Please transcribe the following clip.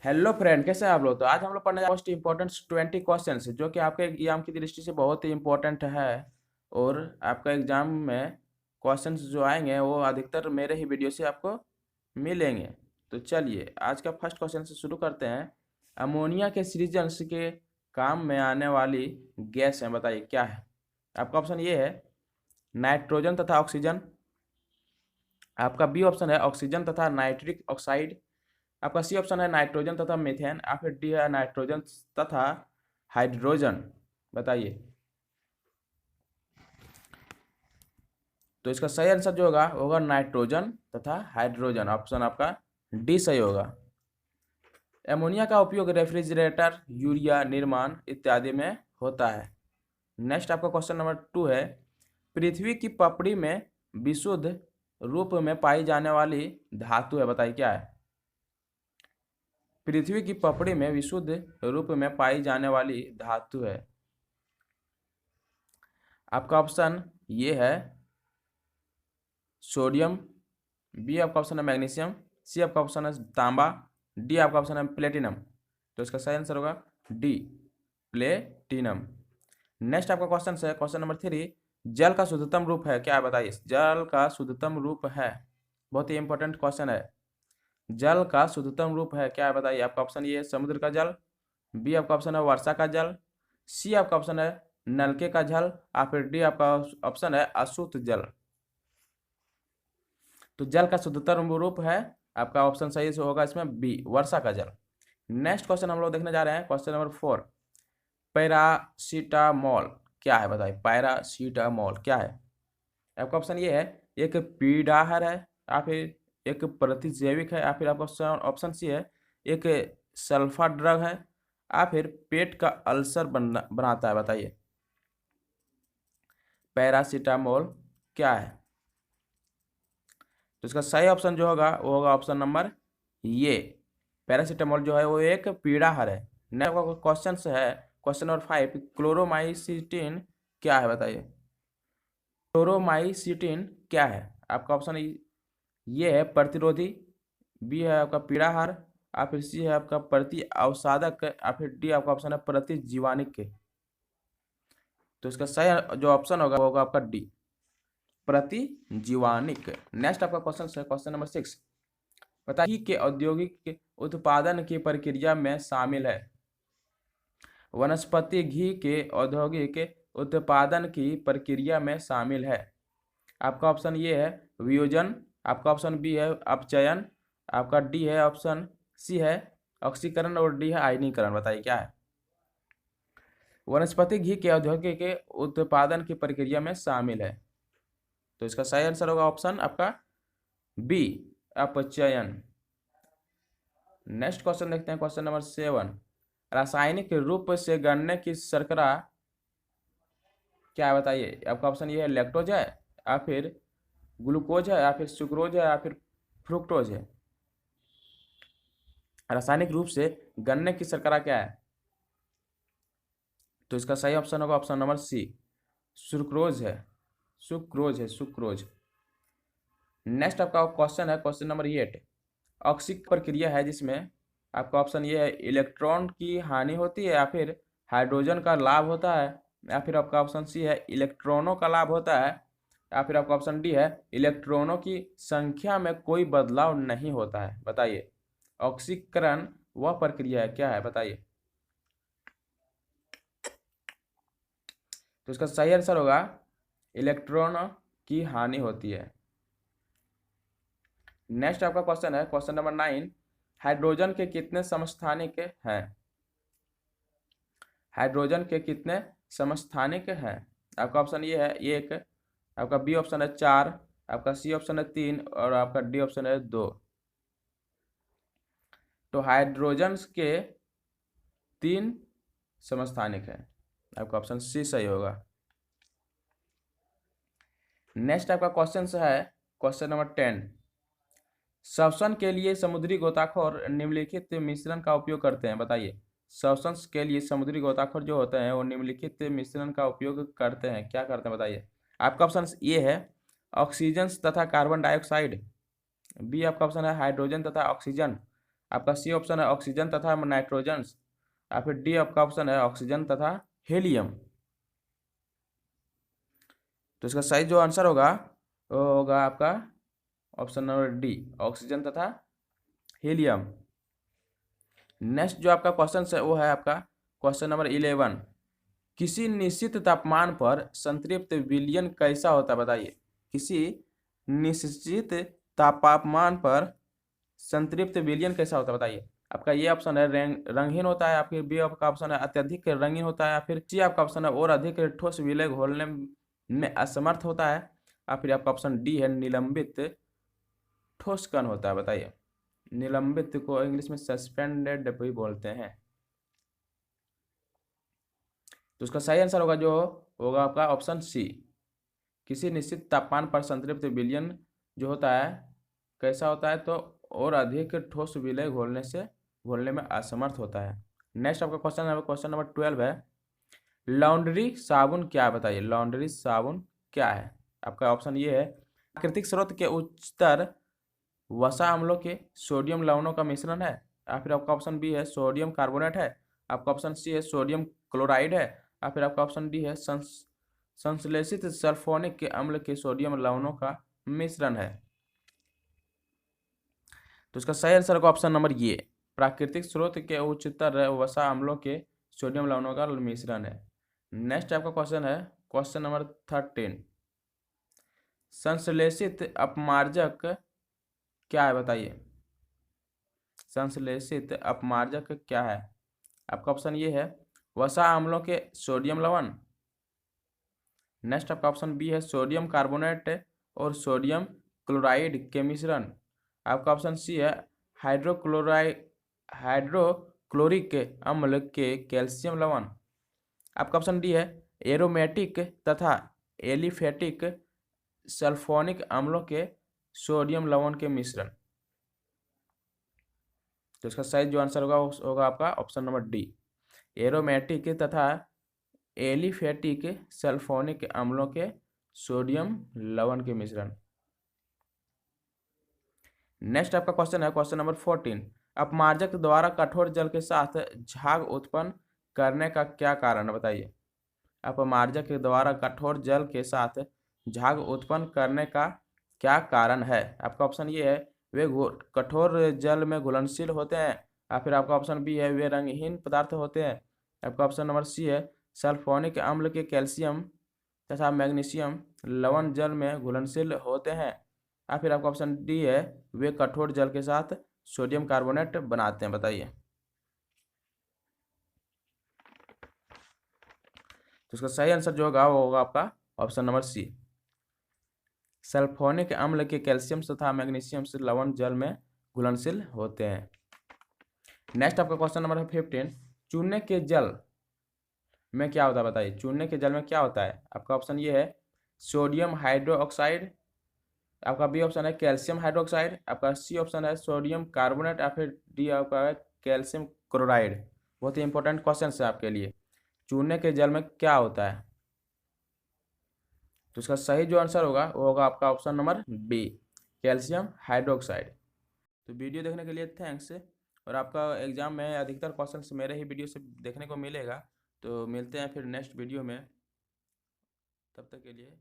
Hello friend, कैसे हैं आप लोग। तो आज हम लोग पढ़ने मोस्ट इंपॉर्टेंट 20 क्वेश्चन जो कि आपके एग्जाम की दृष्टि से बहुत ही इंपॉर्टेंट है। और आपका एग्जाम में क्वेश्चंस जो आएंगे वो अधिकतर मेरे ही वीडियो से आपको मिलेंगे। तो चलिए आज का फर्स्ट क्वेश्चन से शुरू करते हैं। अमोनिया के सृजन के काम में आने वाली गैस है, बताइए क्या है। आपका ऑप्शन ये है नाइट्रोजन तथा ऑक्सीजन। आपका बी ऑप्शन है ऑक्सीजन तथा नाइट्रिक ऑक्साइड। आपका सी ऑप्शन है नाइट्रोजन तथा मीथेन। या फिर डी है नाइट्रोजन तथा हाइड्रोजन। बताइए। तो इसका सही आंसर जो होगा होगा नाइट्रोजन तथा हाइड्रोजन। ऑप्शन आपका डी सही होगा। एमोनिया का उपयोग रेफ्रिजरेटर, यूरिया निर्माण इत्यादि में होता है। नेक्स्ट आपका क्वेश्चन नंबर 2 है। पृथ्वी की पपड़ी में विशुद्ध रूप में पाई जाने वाली धातु है, बताइए क्या है। पृथ्वी की पपड़ी में विशुद्ध रूप में पाई जाने वाली धातु है। आपका ऑप्शन ये है सोडियम। बी आपका ऑप्शन है मैग्नीशियम। सी आपका ऑप्शन है तांबा। डी आपका ऑप्शन है प्लेटिनम। तो इसका सही आंसर होगा डी प्लेटिनम। नेक्स्ट आपका क्वेश्चन है क्वेश्चन नंबर 3। जल का शुद्धतम रूप है क्या है, बताइए। जल का शुद्धतम रूप है, बहुत ही इंपॉर्टेंट क्वेश्चन है। जल का शुद्धतम रूप है क्या है, बताइए। आपका ऑप्शन ये है समुद्र का जल। बी आपका ऑप्शन है वर्षा का जल। सी आपका ऑप्शन है नलके का जल। या फिर डी आपका ऑप्शन है अशुद्ध जल। तो जल का शुद्धतम रूप है आपका ऑप्शन सही से होगा इसमें बी वर्षा का जल। नेक्स्ट क्वेश्चन हम लोग देखने जा रहे हैं क्वेश्चन नंबर 4। पैरासीटामोल क्या है, बताइए। पैरासीटामोल क्या है। आपका ऑप्शन ये है एक पीड़ाहार है, या फिर एक प्रतिजैविक है, या फिर आपका ऑप्शन सी है एक सल्फा ड्रग है, या फिर पेट का अल्सर बनाता है, बताइए। पैरासीटामोल क्या है। तो इसका सही ऑप्शन जो होगा वो होगा ऑप्शन नंबर ये। पैरासीटामोल जो है वो एक पीड़ाहार है। नेक्स्ट क्वेश्चन है क्वेश्चन नंबर 5। क्लोरोमाइसिटिन क्या है, बताइए। क्लोरोमाइसिटिन क्या है। आपका ऑप्शन ये है प्रतिरोधी। बी है आपका पीड़ाहार। या फिर सी है आपका प्रति अवसादक। या फिर डी आपका ऑप्शन है प्रतिजीवानिक। तो इसका सही जो ऑप्शन होगा वो होगा आपका डी प्रतिजीवानिक। नेक्स्ट आपका क्वेश्चन है क्वेश्चन नंबर 6। बताइए कि औद्योगिक उत्पादन की प्रक्रिया में शामिल है। वनस्पति घी के औद्योगिक उत्पादन की प्रक्रिया में शामिल है। आपका ऑप्शन ये है वियोजन। आपका ऑप्शन बी है अपचयन। आपका डी है ऑप्शन सी है ऑक्सीकरण और डी है आयनीकरण। बताइए क्या है। वनस्पति घी के औद्योगिक के उत्पादन की प्रक्रिया में शामिल है। तो इसका सही आंसर होगा ऑप्शन आपका बी अपचयन। नेक्स्ट क्वेश्चन देखते हैं क्वेश्चन नंबर 7। रासायनिक रूप से गन्ने की शर्करा क्या है, बताइए। आपका ऑप्शन ये है लैक्टोज है, या फिर ग्लूकोज है, या फिर सुक्रोज है, या फिर फ्रुक्टोज है। रासायनिक रूप से गन्ने की शर्करा क्या है। तो इसका सही ऑप्शन होगा ऑप्शन नंबर सी सुक्रोज है। सुक्रोज है सुक्रोज। नेक्स्ट आपका क्वेश्चन है क्वेश्चन नंबर 8। ऑक्सीक प्रक्रिया है जिसमें आपका ऑप्शन ये है इलेक्ट्रॉन की हानि होती है, या फिर हाइड्रोजन का लाभ होता है, या फिर आपका ऑप्शन सी है इलेक्ट्रॉनों का लाभ होता है, या फिर आपका ऑप्शन डी है इलेक्ट्रॉनों की संख्या में कोई बदलाव नहीं होता है। बताइए ऑक्सीकरण वह प्रक्रिया है क्या है, बताइए। तो इसका सही आंसर होगा इलेक्ट्रॉन की हानि होती है। नेक्स्ट आपका क्वेश्चन है क्वेश्चन नंबर 9। हाइड्रोजन के कितने समस्थानिक हैं। हाइड्रोजन के कितने समस्थानिक हैं। आपका ऑप्शन ये है एक। आपका बी ऑप्शन है 4। आपका सी ऑप्शन है 3 और आपका डी ऑप्शन है 2। तो हाइड्रोजन के 3 समस्थानिक हैं। आपका ऑप्शन सी सही होगा। नेक्स्ट आपका क्वेश्चन है क्वेश्चन नंबर 10। श्वसन के लिए समुद्री गोताखोर निम्नलिखित मिश्रण का उपयोग करते हैं, बताइए। श्वसन के लिए समुद्री गोताखोर जो होते हैं वो निम्नलिखित मिश्रण का उपयोग करते हैं, क्या करते हैं, बताइए। आपका ऑप्शन ये है ऑक्सीजन तथा कार्बन डाइऑक्साइड। बी आपका ऑप्शन है हाइड्रोजन तथा ऑक्सीजन। आपका सी ऑप्शन है ऑक्सीजन तथा नाइट्रोजन, या फिर डी आपका ऑप्शन है ऑक्सीजन तथा हीलियम। तो इसका सही जो आंसर होगा वो होगा आपका ऑप्शन नंबर डी, ऑक्सीजन तथा हीलियम। नेक्स्ट जो आपका क्वेश्चन है वो है आपका क्वेश्चन नंबर 11। किसी निश्चित तापमान पर संतृप्त विलयन कैसा होता है बताइए। किसी निश्चित तापमान पर संतृप्त विलयन कैसा होता है बताइए। आपका ये ऑप्शन है रंगहीन होता है, आपके बी आपका ऑप्शन है अत्यधिक रंगीन होता है, या फिर सी आपका ऑप्शन है और अधिक ठोस विलय घोलने में असमर्थ होता है, या फिर आपका ऑप्शन डी है निलंबित ठोस कण होता है। बताइए, निलंबित को इंग्लिश में सस्पेंडेड भी बोलते हैं। तो उसका सही आंसर होगा जो होगा आपका ऑप्शन सी, किसी निश्चित तापमान पर संतृप्त विलयन जो होता है कैसा होता है तो और अधिक ठोस विलय घोलने में असमर्थ होता है। नेक्स्ट आपका क्वेश्चन नंबर 12 है, लॉन्ड्री साबुन क्या है बताइए। लॉन्ड्री साबुन क्या है। आपका ऑप्शन ये है प्राकृतिक स्रोत के उच्चतर वसा अम्लों के सोडियम लवणों का मिश्रण है, या फिर आपका ऑप्शन बी है सोडियम कार्बोनेट है, आपका ऑप्शन सी है सोडियम क्लोराइड है, या फिर आपका ऑप्शन डी है संश्लेषित सल्फोनिक के अम्ल के सोडियम लवणों का मिश्रण है। तो इसका सही आंसर होगा ऑप्शन नंबर ये, प्राकृतिक स्रोत के उच्चतर वसा अम्लों के सोडियम लवणों का मिश्रण है। नेक्स्ट आपका क्वेश्चन है क्वेश्चन नंबर 13, संश्लेषित अपमार्जक क्या है बताइए। संश्लेषित अपमार्जक क्या है। आपका ऑप्शन ये है वसा अम्लों के सोडियम लवण। नेक्स्ट आपका ऑप्शन बी है सोडियम कार्बोनेट और सोडियम क्लोराइड के मिश्रण। आपका ऑप्शन सी है हाइड्रोक्लोरिक अम्ल के कैल्शियम लवण। आपका ऑप्शन डी है एरोमेटिक तथा एलिफेटिक सल्फोनिक अम्लों के सोडियम लवण के मिश्रण। तो इसका सही जो आंसर होगा आपका ऑप्शन नंबर डी, एरोमेटिक तथा एलिफेटिक सल्फोनिक अम्लों के सोडियम लवण के मिश्रण। नेक्स्ट आपका क्वेश्चन है क्वेश्चन नंबर 14, अपमार्जक द्वारा कठोर जल के साथ झाग उत्पन्न करने का क्या कारण है बताइए। अपमार्जक द्वारा कठोर जल के साथ झाग उत्पन्न करने का क्या कारण है। आपका ऑप्शन ये है वे कठोर जल में घुलनशील होते हैं, या फिर आपका ऑप्शन बी है वे रंगहीन पदार्थ होते हैं, आपका ऑप्शन नंबर सी है सल्फोनिक अम्ल के कैल्शियम तथा मैग्नीशियम लवण जल में घुलनशील होते हैं, या फिर आपका ऑप्शन डी है वे कठोर जल के साथ सोडियम कार्बोनेट बनाते हैं। बताइए। तो इसका सही आंसर जो होगा वो होगा आपका ऑप्शन नंबर सी, सल्फोनिक अम्ल के कैल्शियम तथा मैग्नीशियम से लवण जल में घुलनशील होते हैं। नेक्स्ट आपका क्वेश्चन नंबर 15, चूने के जल में क्या होता है बताइए। चूने के जल में क्या होता है। आपका ऑप्शन ये है सोडियम हाइड्रोक्साइड, आपका बी ऑप्शन है कैल्शियम हाइड्रोक्साइड, आपका सी ऑप्शन है सोडियम कार्बोनेट, या फिर डी आपका है कैल्शियम क्लोराइड। बहुत ही इंपॉर्टेंट क्वेश्चन है आपके लिए, चूने के जल में क्या होता है। तो इसका सही जो आंसर होगा वो होगा आपका option number B, calcium hydroxide. तो वीडियो देखने के लिए थैंक्स, और आपका एग्जाम में अधिकतर क्वेश्चंस मेरे ही वीडियो से देखने को मिलेगा। तो मिलते हैं फिर नेक्स्ट वीडियो में, तब तक के लिए।